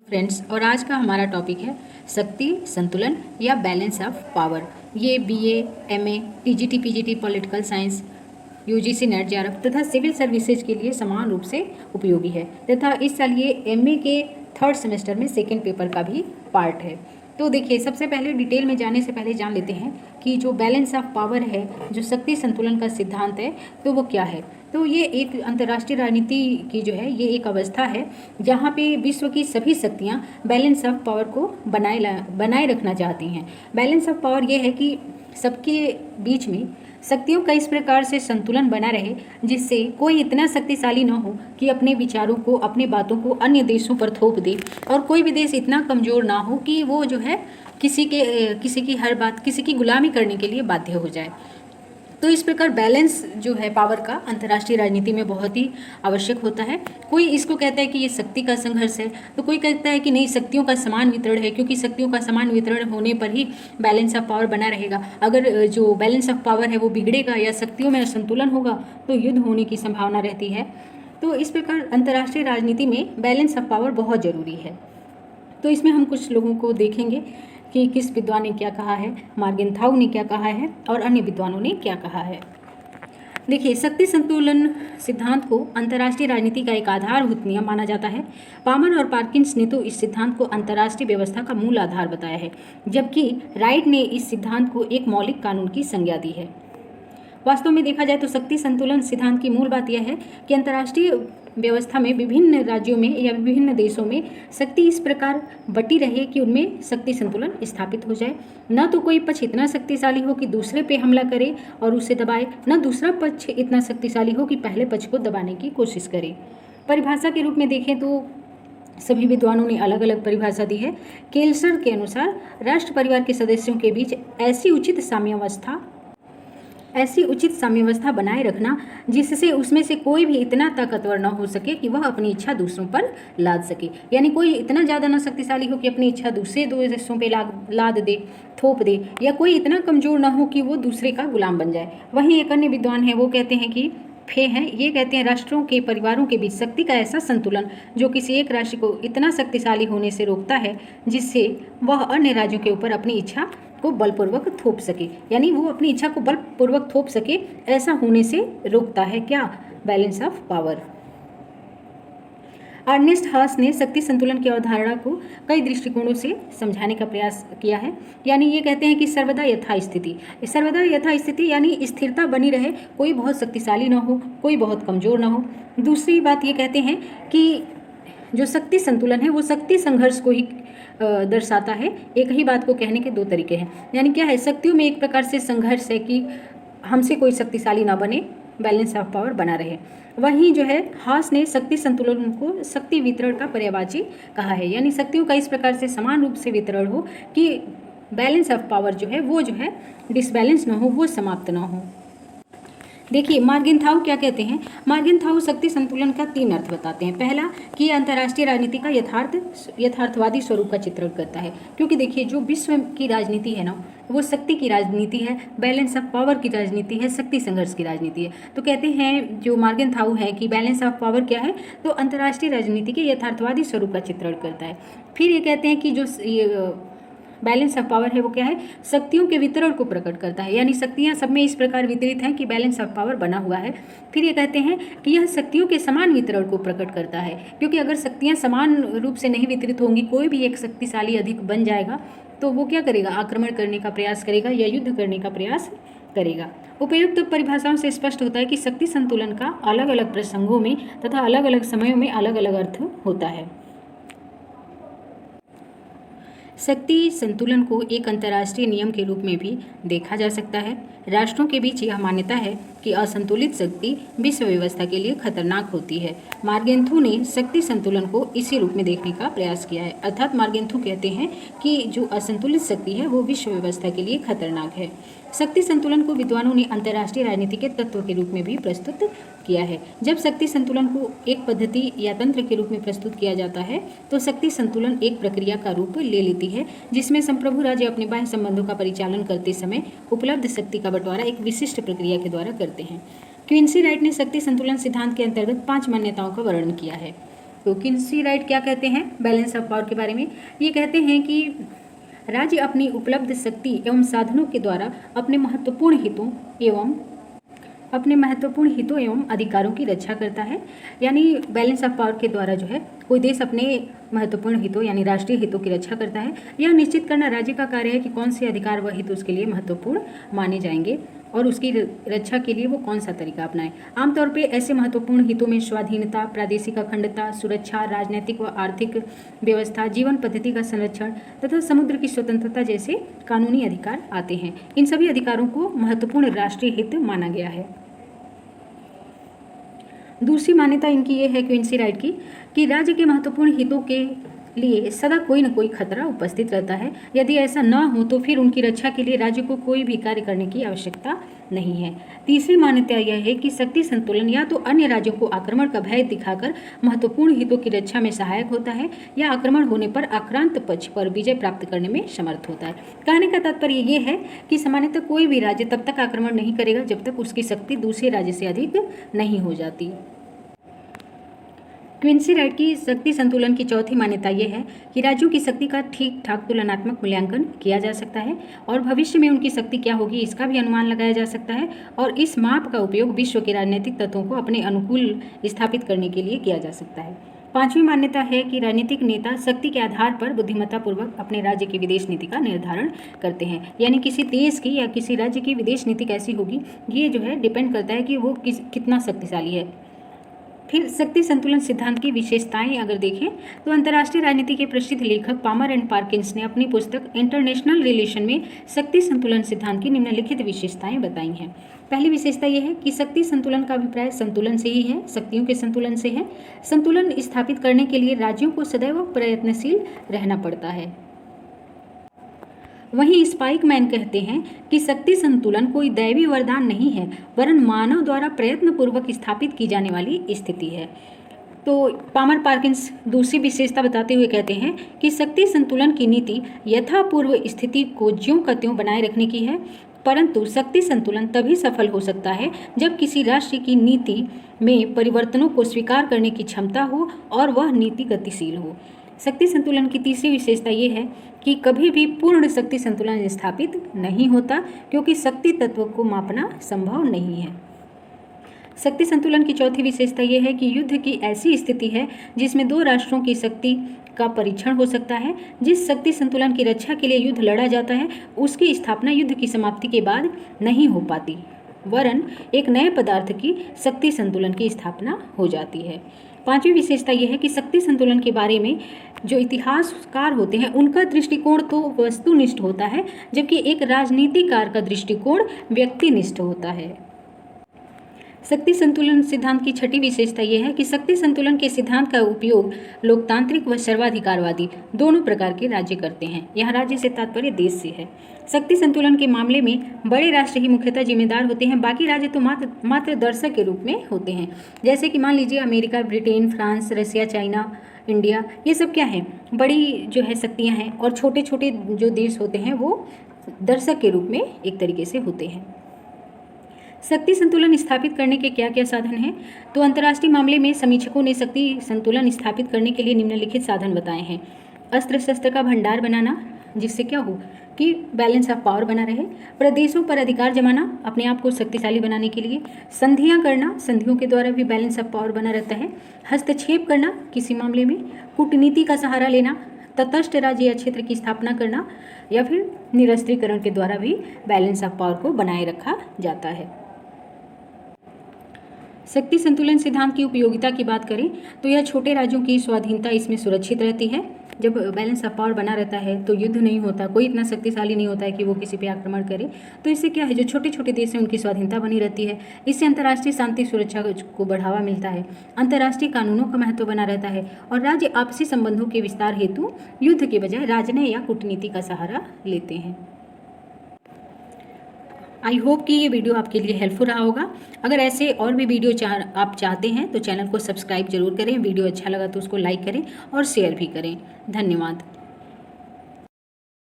Friends, और आज का हमारा टॉपिक है शक्ति संतुलन या बैलेंस ऑफ पावर। ये BA, MA, TGT, PGT, political science, UGC net JRF तथा सिविल सर्विसेज के लिए समान रूप से उपयोगी है तथा इस साल ये एमए के थर्ड सेमेस्टर में सेकेंड पेपर का भी पार्ट है। तो देखिए, सबसे पहले डिटेल में जाने से पहले जान लेते हैं कि जो बैलेंस ऑफ पावर है, जो शक्ति संतुलन का सिद्धांत है, तो वो क्या है। तो ये एक अंतर्राष्ट्रीय राजनीति की जो है ये एक अवस्था है जहाँ पे विश्व की सभी शक्तियाँ बैलेंस ऑफ पावर को बनाए रखना चाहती हैं। बैलेंस ऑफ पावर ये है कि सबके बीच में शक्तियों का इस प्रकार से संतुलन बना रहे जिससे कोई इतना शक्तिशाली न हो कि अपने विचारों को, अपने बातों को अन्य देशों पर थोप दे, और कोई भी देश इतना कमज़ोर ना हो कि वो जो है किसी की हर बात, किसी की गुलामी करने के लिए बाध्य हो जाए। तो इस प्रकार बैलेंस जो है पावर का अंतर्राष्ट्रीय राजनीति में बहुत ही आवश्यक होता है। कोई इसको कहता है कि ये शक्ति का संघर्ष है, तो कोई कहता है कि नहीं, शक्तियों का समान वितरण है, क्योंकि शक्तियों का समान वितरण होने पर ही बैलेंस ऑफ पावर बना रहेगा। अगर जो बैलेंस ऑफ पावर है वो बिगड़ेगा या शक्तियों में असंतुलन होगा तो युद्ध होने की संभावना रहती है। तो इस प्रकार अंतर्राष्ट्रीय राजनीति में बैलेंस ऑफ पावर बहुत ज़रूरी है। तो इसमें हम कुछ लोगों को देखेंगे कि किस विद्वान ने क्या कहा है, मार्गेंथाउ ने क्या कहा है और अन्य विद्वानों ने क्या कहा है। देखिए, शक्ति संतुलन सिद्धांत को अंतर्राष्ट्रीय राजनीति का एक आधारभूत नियम माना जाता है। पामर और पार्किंस ने तो इस सिद्धांत को अंतर्राष्ट्रीय व्यवस्था का मूल आधार बताया है, जबकि राइट ने इस सिद्धांत को एक मौलिक कानून की संज्ञा दी है। वास्तव में देखा जाए तो शक्ति संतुलन सिद्धांत की मूल बात यह है कि अंतर्राष्ट्रीय व्यवस्था में विभिन्न राज्यों में या विभिन्न देशों में शक्ति इस प्रकार बटी रहे कि उनमें शक्ति संतुलन स्थापित हो जाए। न तो कोई पक्ष इतना शक्तिशाली हो कि दूसरे पे हमला करे और उसे दबाए, न दूसरा पक्ष इतना शक्तिशाली हो कि पहले पक्ष को दबाने की कोशिश करे। परिभाषा के रूप में देखें तो सभी विद्वानों ने अलग अलग परिभाषा दी है। केल्सर के अनुसार राष्ट्र परिवार के सदस्यों के बीच ऐसी उचित साम्यावस्था बनाए रखना जिससे उसमें से कोई भी इतना ताकतवर न हो सके कि वह अपनी इच्छा दूसरों पर लाद सके। यानी कोई इतना ज़्यादा न शक्तिशाली हो कि अपनी इच्छा दूसरे दो देशों पे लाद दे, थोप दे, या कोई इतना कमज़ोर न हो कि वो दूसरे का गुलाम बन जाए। वहीं एक अन्य विद्वान है, वो कहते हैं कि ये कहते हैं राष्ट्रों के परिवारों के बीच शक्ति का ऐसा संतुलन जो किसी एक राष्ट्र को इतना शक्तिशाली होने से रोकता है जिससे वह अन्य राज्यों के ऊपर अपनी इच्छा को बलपूर्वक थोप सके, यानी वो अपनी इच्छा को बलपूर्वक थोप सके, ऐसा होने से रोकता है क्या, बैलेंस ऑफ पावर। अर्नेस्ट हास ने शक्ति संतुलन की अवधारणा को कई दृष्टिकोणों से समझाने का प्रयास किया है। यानी ये कहते हैं कि सर्वदा यथास्थिति यानी स्थिरता बनी रहे, कोई बहुत शक्तिशाली ना हो, कोई बहुत कमज़ोर ना हो। दूसरी बात ये कहते हैं कि जो शक्ति संतुलन है वो शक्ति संघर्ष को ही दर्शाता है। एक ही बात को कहने के दो तरीके हैं। यानी क्या है, शक्तियों में एक प्रकार से संघर्ष है कि हमसे कोई शक्तिशाली ना बने, बैलेंस ऑफ पावर बना रहे। वहीं जो है हास ने शक्ति संतुलन को शक्ति वितरण का पर्यायवाची कहा है, यानी शक्तियों का इस प्रकार से समान रूप से वितरण हो कि बैलेंस ऑफ पावर जो है वो जो है डिसबैलेंस ना हो, वो समाप्त ना हो। देखिए, मार्गेंथाउ क्या कहते हैं। मार्गेंथाउ शक्ति संतुलन का 3 अर्थ बताते हैं। पहला कि यह अंतर्राष्ट्रीय राजनीति का यथार्थवादी स्वरूप का चित्रण करता है, क्योंकि देखिए जो विश्व की राजनीति है ना, वो शक्ति की राजनीति है, बैलेंस ऑफ पावर की राजनीति है, शक्ति संघर्ष की राजनीति है। तो कहते हैं जो मार्गेंथाउ है कि बैलेंस ऑफ पावर क्या है, तो अंतर्राष्ट्रीय राजनीति के यथार्थवादी स्वरूप का चित्रण करता है। फिर ये कहते हैं कि जो बैलेंस ऑफ पावर है वो क्या है, शक्तियों के वितरण को प्रकट करता है, यानी शक्तियाँ सब में इस प्रकार वितरित हैं कि बैलेंस ऑफ पावर बना हुआ है। फिर ये कहते हैं कि यह शक्तियों के समान वितरण को प्रकट करता है, क्योंकि अगर शक्तियाँ समान रूप से नहीं वितरित होंगी, कोई भी एक शक्तिशाली अधिक बन जाएगा तो वो क्या करेगा, आक्रमण करने का प्रयास करेगा या युद्ध करने का प्रयास करेगा। उपयुक्त परिभाषाओं से स्पष्ट होता है कि शक्ति संतुलन का अलग अलग प्रसंगों में तथा अलग अलग समयों में अलग अलग अर्थ होता है। शक्ति संतुलन को एक अंतर्राष्ट्रीय नियम के रूप में भी देखा जा सकता है। राष्ट्रों के बीच यह मान्यता है कि असंतुलित शक्ति विश्व व्यवस्था के लिए खतरनाक होती है। मार्गेंथु ने शक्ति संतुलन को इसी रूप में देखने का प्रयास किया है, अर्थात मार्गेंथु कहते हैं कि जो असंतुलित शक्ति है वो विश्व व्यवस्था के लिए खतरनाक है। शक्ति संतुलन को विद्वानों ने अंतर्राष्ट्रीय राजनीति के तत्व के रूप में भी प्रस्तुत किया है। जब शक्ति संतुलन को एक पद्धति या तंत्र के रूप में प्रस्तुत किया जाता है तो शक्ति संतुलन एक प्रक्रिया का रूप ले लेती है, जिसमें संप्रभु राज्य अपने बाह्य संबंधों का परिचालन करते समय उपलब्ध शक्ति का बंटवारा एक विशिष्ट प्रक्रिया के द्वारा करते हैं। क्विंसी राइट ने शक्ति संतुलन सिद्धांत के अंतर्गत 5 मान्यताओं का वर्णन किया है। तो किन्सी राइट क्या कहते हैं बैलेंस ऑफ पावर के बारे में? ये कहते हैं कि राज्य अपनी उपलब्ध शक्ति एवं साधनों के द्वारा अपने महत्वपूर्ण हितों एवं अधिकारों की रक्षा करता है। यानी बैलेंस ऑफ पावर के द्वारा जो है कोई देश अपने महत्वपूर्ण हितों यानी राष्ट्रीय हितों की रक्षा करता है। यह निश्चित करना राज्य का कार्य है कि कौन से अधिकार व हित उसके लिए महत्वपूर्ण माने जाएंगे और उसकी रक्षा के लिए वो कौन सा तरीका अपनाएं। आमतौर पे ऐसे महत्वपूर्ण हितों में स्वाधीनता, प्रादेशिक अखंडता, सुरक्षा, राजनीतिक व आर्थिक व्यवस्था, जीवन पद्धति का संरक्षण तथा समुद्र की स्वतंत्रता जैसे कानूनी अधिकार आते हैं। इन सभी अधिकारों को महत्वपूर्ण राष्ट्रीय हित माना गया है। दूसरी मान्यता इनकी ये है क्विंसी राइट की कि राज्य के महत्वपूर्ण हितों के लिए सदा कोई न कोई खतरा उपस्थित रहता है। यदि ऐसा न हो तो फिर उनकी रक्षा के लिए राज्य को कोई भी कार्य करने की आवश्यकता नहीं है। तीसरी मान्यता यह है कि शक्ति संतुलन या तो अन्य राज्यों को आक्रमण का भय दिखाकर महत्वपूर्ण हितों की रक्षा में सहायक होता है या आक्रमण होने पर आक्रांत पक्ष पर विजय प्राप्त करने में समर्थ होता है। कहने का तात्पर्य ये है कि सामान्यतः कोई भी राज्य तब तक आक्रमण नहीं करेगा जब तक उसकी शक्ति दूसरे राज्य से अधिक नहीं हो जाती। क्विंसी राइट की शक्ति संतुलन की चौथी मान्यता यह है कि राज्यों की शक्ति का ठीक ठाक तुलनात्मक मूल्यांकन किया जा सकता है और भविष्य में उनकी शक्ति क्या होगी इसका भी अनुमान लगाया जा सकता है और इस माप का उपयोग विश्व के राजनीतिक तत्वों को अपने अनुकूल स्थापित करने के लिए किया जा सकता है। पांचवी मान्यता है कि राजनीतिक नेता शक्ति के आधार पर बुद्धिमत्तापूर्वक अपने राज्य की विदेश नीति का निर्धारण करते हैं। यानी किसी देश की या किसी राज्य की विदेश नीति कैसी होगी ये जो है डिपेंड करता है कि वो कितना शक्तिशाली है। फिर शक्ति संतुलन सिद्धांत की विशेषताएं अगर देखें तो अंतर्राष्ट्रीय राजनीति के प्रसिद्ध लेखक पामर एंड पार्किंस ने अपनी पुस्तक इंटरनेशनल रिलेशन में शक्ति संतुलन सिद्धांत की निम्नलिखित विशेषताएं बताई हैं। पहली विशेषता यह है कि शक्ति संतुलन का अभिप्राय संतुलन से ही है, शक्तियों के संतुलन से है। संतुलन स्थापित करने के लिए राज्यों को सदैव प्रयत्नशील रहना पड़ता है। वहीं स्पाइकमैन कहते हैं कि शक्ति संतुलन कोई दैवी वरदान नहीं है वरन मानव द्वारा प्रयत्नपूर्वक स्थापित की जाने वाली स्थिति है। तो पामर पार्किंस दूसरी विशेषता बताते हुए कहते हैं कि शक्ति संतुलन की नीति यथापूर्व स्थिति को ज्यों का त्यों बनाए रखने की है, परंतु शक्ति संतुलन तभी सफल हो सकता है जब किसी राष्ट्र की नीति में परिवर्तनों को स्वीकार करने की क्षमता हो और वह नीति गतिशील हो। शक्ति संतुलन की तीसरी विशेषता ये है कि कभी भी पूर्ण शक्ति संतुलन स्थापित नहीं होता क्योंकि शक्ति तत्व को मापना संभव नहीं है। शक्ति संतुलन की चौथी विशेषता यह है कि युद्ध की ऐसी स्थिति है जिसमें दो राष्ट्रों की शक्ति का परीक्षण हो सकता है। जिस शक्ति संतुलन की रक्षा के लिए युद्ध लड़ा जाता है उसकी स्थापना युद्ध की समाप्ति के बाद नहीं हो पाती वरन एक नए पदार्थ की शक्ति संतुलन की स्थापना हो जाती है। पांचवी विशेषता यह है कि शक्ति संतुलन के बारे में जो इतिहासकार होते हैं उनका दृष्टिकोण तो वस्तुनिष्ठ होता है जबकि एक राजनीतिकार का दृष्टिकोण व्यक्तिनिष्ठ होता है। शक्ति संतुलन सिद्धांत की छठी विशेषता यह है कि शक्ति संतुलन के सिद्धांत का उपयोग लोकतांत्रिक व सर्वाधिकारवादी दोनों प्रकार के राज्य करते हैं। यहाँ राज्य से तात्पर्य देश से है। शक्ति संतुलन के मामले में बड़े राष्ट्र ही मुख्यतः जिम्मेदार होते हैं, बाकी राज्य तो मात्र दर्शक के रूप में होते हैं। जैसे कि मान लीजिए अमेरिका, ब्रिटेन, फ्रांस, रसिया, चाइना, इंडिया, ये सब क्या है बड़ी जो है शक्तियाँ हैं और छोटे छोटे जो देश होते हैं वो दर्शक के रूप में एक तरीके से होते हैं। शक्ति संतुलन स्थापित करने के क्या क्या साधन हैं? तो अंतर्राष्ट्रीय मामले में समीक्षकों ने शक्ति संतुलन स्थापित करने के लिए निम्नलिखित साधन बताए हैं। अस्त्र शस्त्र का भंडार बनाना जिससे क्या हो कि बैलेंस ऑफ पावर बना रहे, प्रदेशों पर अधिकार जमाना अपने आप को शक्तिशाली बनाने के लिए, संधियां करना, संधियों के द्वारा भी बैलेंस ऑफ पावर बना रहता है, हस्तक्षेप करना किसी मामले में, कूटनीति का सहारा लेना, तटस्थ राज्य या क्षेत्र की स्थापना करना या फिर निरस्त्रीकरण के द्वारा भी बैलेंस ऑफ पावर को बनाए रखा जाता है। शक्ति संतुलन सिद्धांत की उपयोगिता की बात करें तो यह छोटे राज्यों की स्वाधीनता इसमें सुरक्षित रहती है। जब बैलेंस ऑफ पावर बना रहता है तो युद्ध नहीं होता, कोई इतना शक्तिशाली नहीं होता है कि वो किसी पे आक्रमण करे, तो इससे क्या है जो छोटे छोटे देश हैं उनकी स्वाधीनता बनी रहती है। इससे अंतर्राष्ट्रीय शांति सुरक्षा को बढ़ावा मिलता है, अंतर्राष्ट्रीय कानूनों का महत्व बना रहता है और राज्य आपसी संबंधों के विस्तार हेतु युद्ध के बजाय राजनय या कूटनीति का सहारा लेते हैं। आई होप कि ये वीडियो आपके लिए हेल्पफुल रहा होगा। अगर ऐसे और भी वीडियो आप चाहते हैं तो चैनल को सब्सक्राइब जरूर करें। वीडियो अच्छा लगा तो उसको लाइक करें और शेयर भी करें। धन्यवाद।